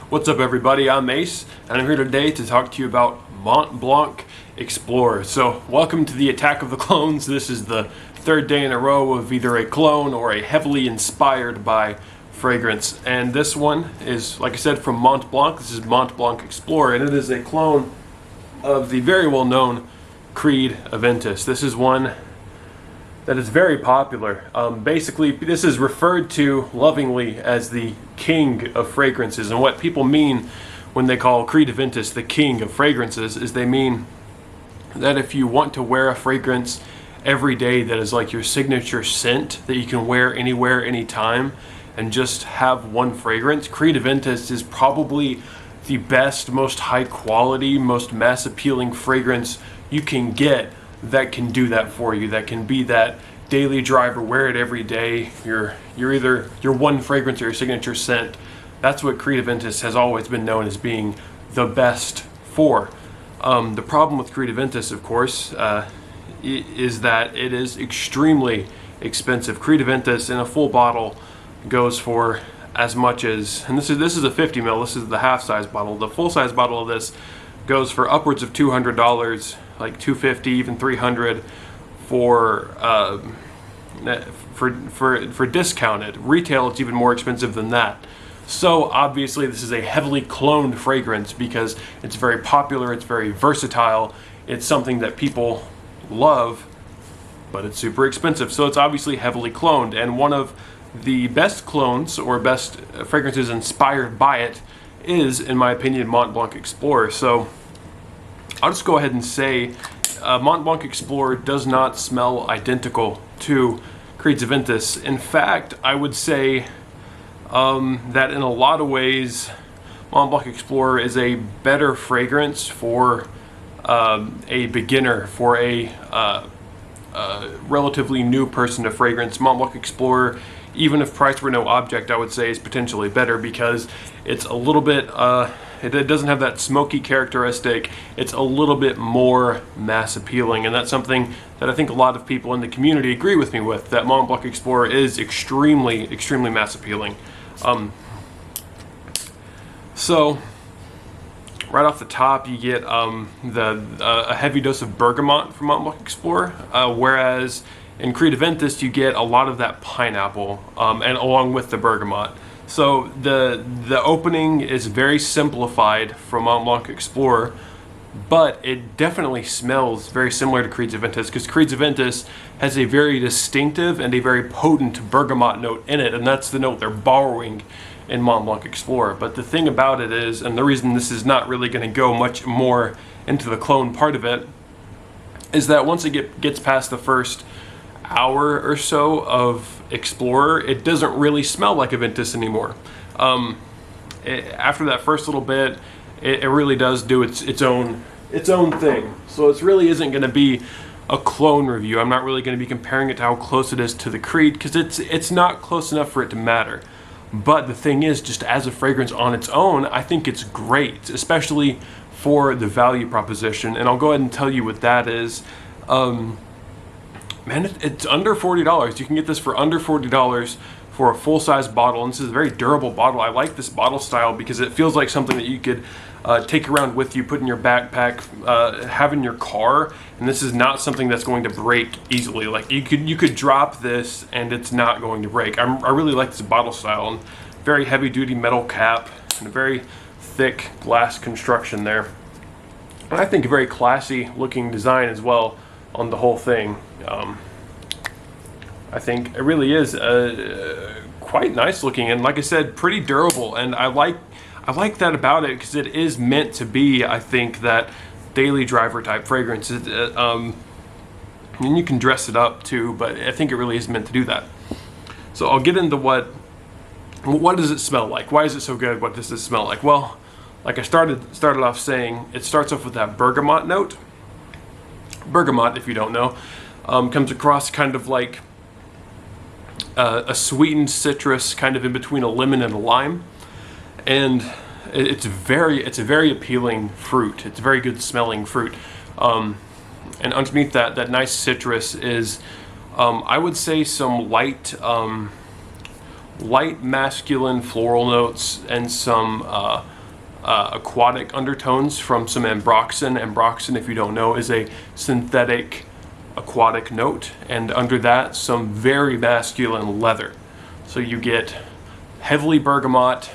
What's up, everybody? I'm Ace, and I'm here today to talk to you about Mont Blanc Explorer. So, welcome to the Attack of the Clones. This is the third day in a row of either a clone or a heavily inspired by fragrance. And this one is, like I said, from Mont Blanc. This is Mont Blanc Explorer, and it is a clone of the very well-known Creed Aventus. This is one that is very popular. Basically, this is referred to lovingly as the king of fragrances, and what people mean when they call Creed Aventus the king of fragrances is they mean that if you want to wear a fragrance every day that is like your signature scent that you can wear anywhere, anytime, and just have one fragrance, Creed Aventus is probably the best, most high quality, most mass appealing fragrance you can get that can do that for you, that can be that daily driver, wear it every day, you're either your one fragrance or your signature scent. That's what Creed Aventus has always been known as being the best for. The problem with Creed Aventus, of course, is that it is extremely expensive. Creed Aventus in a full bottle goes for as much as, and this is a 50 ml, this is the half size bottle. The full size bottle of this goes for upwards of $200, like $250, even $300 for discounted. Retail, it's even more expensive than that. So obviously this is a heavily cloned fragrance because it's very popular, it's very versatile, it's something that people love, but it's super expensive. So it's obviously heavily cloned, and one of the best clones or best fragrances inspired by it is, in my opinion, Mont Blanc Explorer. So I'll just go ahead and say Mont Blanc Explorer does not smell identical to Creed's Aventus. In fact, I would say that in a lot of ways, Mont Blanc Explorer is a better fragrance for a beginner, for a relatively new person to fragrance. Mont Blanc Explorer, even if price were no object, I would say is potentially better because it's a little bit, it doesn't have that smoky characteristic. It's a little bit more mass appealing, and that's something that I think a lot of people in the community agree with me with, that Mont Blanc Explorer is extremely mass appealing. So right off the top, you get a heavy dose of bergamot from Mont Blanc Explorer, whereas in Creed Aventus you get a lot of that pineapple, and along with the bergamot. So the opening is very simplified from Mont Blanc Explorer, but it definitely smells very similar to Creed's Aventus, because Creed's Aventus has a very distinctive and a very potent bergamot note in it, and that's the note they're borrowing in Mont Blanc Explorer. But the thing about it is, and the reason this is not really going to go much more into the clone part of it, is that once it gets past the first hour or so of Explorer, it doesn't really smell like Aventus anymore. After that first little bit, it really does do its own thing. So it really isn't going to be a clone review. I'm not really going to be comparing it to how close it is to the Creed, because it's not close enough for it to matter. But the thing is, just as a fragrance on its own, I think it's great, especially for the value proposition. And I'll go ahead and tell you what that is. Man, it's under $40. You can get this for under $40 for a full-size bottle, and this is a very durable bottle. I like this bottle style because it feels like something that you could take around with you, put in your backpack, have in your car, and this is not something that's going to break easily. Like you could drop this and it's not going to break. I really like this bottle style, and very heavy-duty metal cap and a very thick glass construction there. And I think a very classy-looking design as well on the whole thing. I think it really is quite nice looking, and like I said, pretty durable, and I like that about it because it is meant to be, I think, that daily driver type fragrance. And you can dress it up too, but I think it really is meant to do that. So I'll get into what does it smell like? Why is it so good? What does it smell like? Well, like I started off saying, it starts off with that bergamot note. Bergamot, if you don't know, comes across kind of like a sweetened citrus, kind of in between a lemon and a lime, and it's a very appealing fruit. It's a very good smelling fruit, and underneath that nice citrus is, I would say, some light masculine floral notes and some aquatic undertones from some ambroxan. Ambroxan, if you don't know, is a synthetic aquatic note, and under that some very masculine leather. So you get heavily bergamot,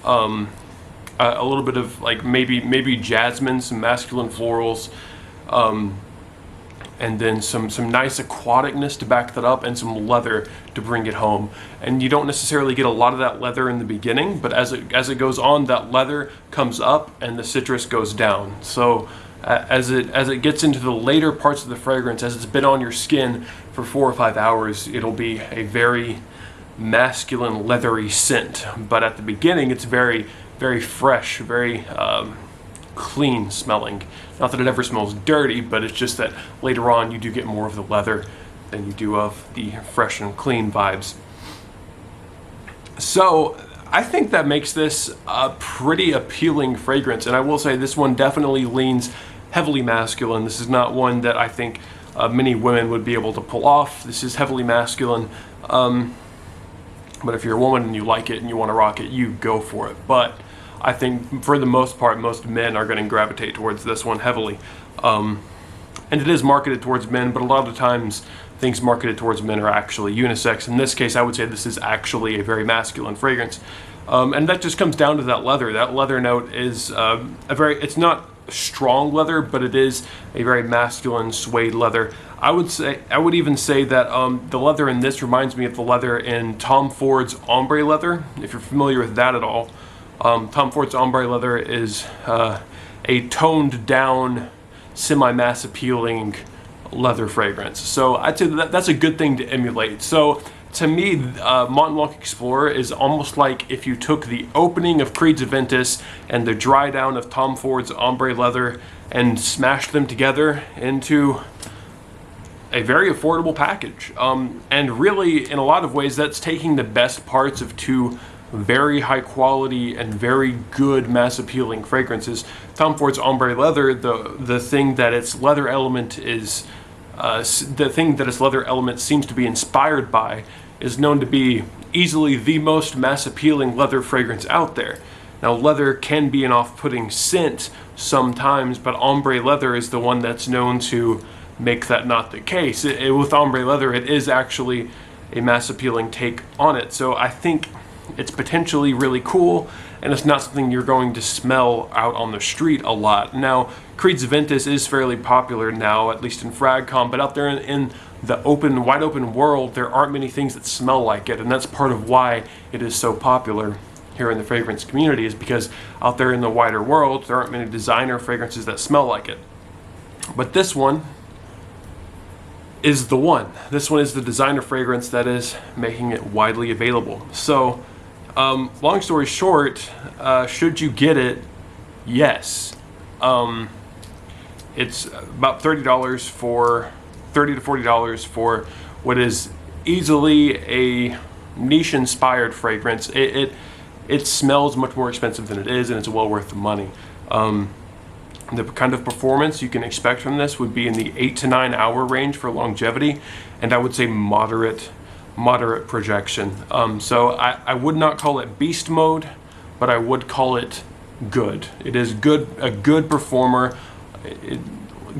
a little bit of like maybe jasmine, some masculine florals, and then some nice aquaticness to back that up, and some leather to bring it home. And you don't necessarily get a lot of that leather in the beginning, but as it goes on, that leather comes up and the citrus goes down. So as it gets into the later parts of the fragrance, as it's been on your skin for 4 or 5 hours, it'll be a very masculine leathery scent. But at the beginning, it's very, very fresh, very clean smelling. Not that it ever smells dirty, but it's just that later on you do get more of the leather than you do of the fresh and clean vibes. So I think that makes this a pretty appealing fragrance, and I will say this one definitely leans heavily masculine. This is not one that I think many women would be able to pull off. This is heavily masculine, but if you're a woman and you like it and you want to rock it, you go for it. But I think for the most part, most men are going to gravitate towards this one heavily. And it is marketed towards men, but a lot of the times things marketed towards men are actually unisex. In this case, I would say this is actually a very masculine fragrance. And that just comes down to that leather. That leather note is it's not strong leather, but it is a very masculine suede leather. I would even say that the leather in this reminds me of the leather in Tom Ford's ombre leather, if you're familiar with that at all. Tom Ford's ombre leather is a toned down, semi-mass appealing leather fragrance. So I'd say that's a good thing to emulate. So to me, Mont Blanc Explorer is almost like if you took the opening of Creed's Aventus and the dry down of Tom Ford's ombre leather and smashed them together into a very affordable package. And really, in a lot of ways, that's taking the best parts of two very high quality and very good mass appealing fragrances. Tom Ford's ombre leather, the thing that its leather element is, seems to be inspired by, is known to be easily the most mass appealing leather fragrance out there. Now, leather can be an off-putting scent sometimes, but ombre leather is the one that's known to make that not the case. With ombre leather, it is actually a mass appealing take on it. So I think it's potentially really cool, and it's not something you're going to smell out on the street a lot. Now, Creed's Aventus is fairly popular now, at least in FragCom, but out there in the wide open world, there aren't many things that smell like it, and that's part of why it is so popular here in the fragrance community, is because out there in the wider world, there aren't many designer fragrances that smell like it. But this one is the one. This one is the designer fragrance that is making it widely available. So, long story short, should you get it? Yes. It's about $30 to $40 for what is easily a niche-inspired fragrance. It smells much more expensive than it is, and it's well worth the money. The kind of performance you can expect from this would be in the 8 to 9 hour range for longevity, and I would say moderate projection. So I would not call it beast mode, but I would call it good. It is a good performer,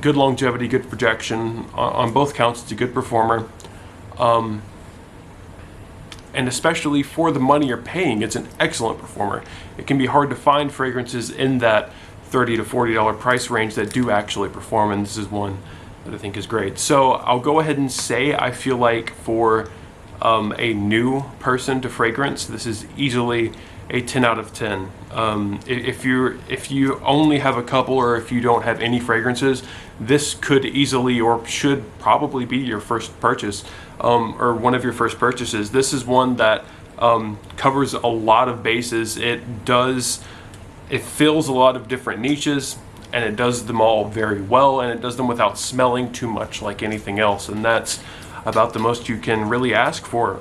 good longevity, good projection. On both counts, it's a good performer. And especially for the money you're paying, it's an excellent performer. It can be hard to find fragrances in that $30 to $40 price range that do actually perform, and this is one that I think is great. So I'll go ahead and say I feel like for a new person to fragrance, this is easily a 10 out of 10. If you only have a couple, or if you don't have any fragrances, this could easily or should probably be your first purchase, or one of your first purchases. This is one that covers a lot of bases. It fills a lot of different niches, and it does them all very well, and it does them without smelling too much like anything else, and that's about the most you can really ask for.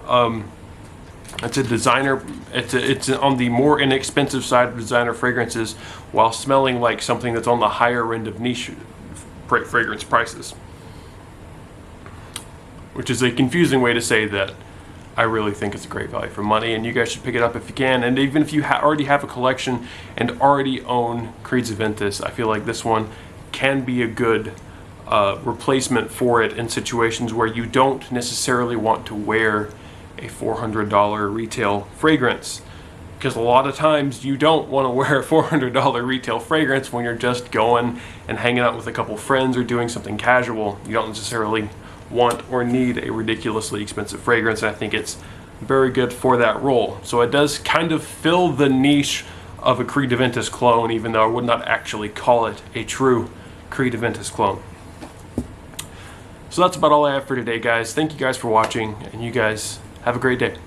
It's a designer. It's on the more inexpensive side of designer fragrances, while smelling like something that's on the higher end of niche fragrance prices, which is a confusing way to say that I really think it's a great value for money, and you guys should pick it up if you can. And even if you already have a collection and already own Creed's Aventus, I feel like this one can be a good replacement for it in situations where you don't necessarily want to wear a $400 retail fragrance. Because a lot of times you don't want to wear a $400 retail fragrance when you're just going and hanging out with a couple friends or doing something casual. You don't necessarily want or need a ridiculously expensive fragrance, and I think it's very good for that role. So it does kind of fill the niche of a Creed Aventus clone, even though I would not actually call it a true Creed Aventus clone. So that's about all I have for today, guys. Thank you guys for watching, and you guys have a great day.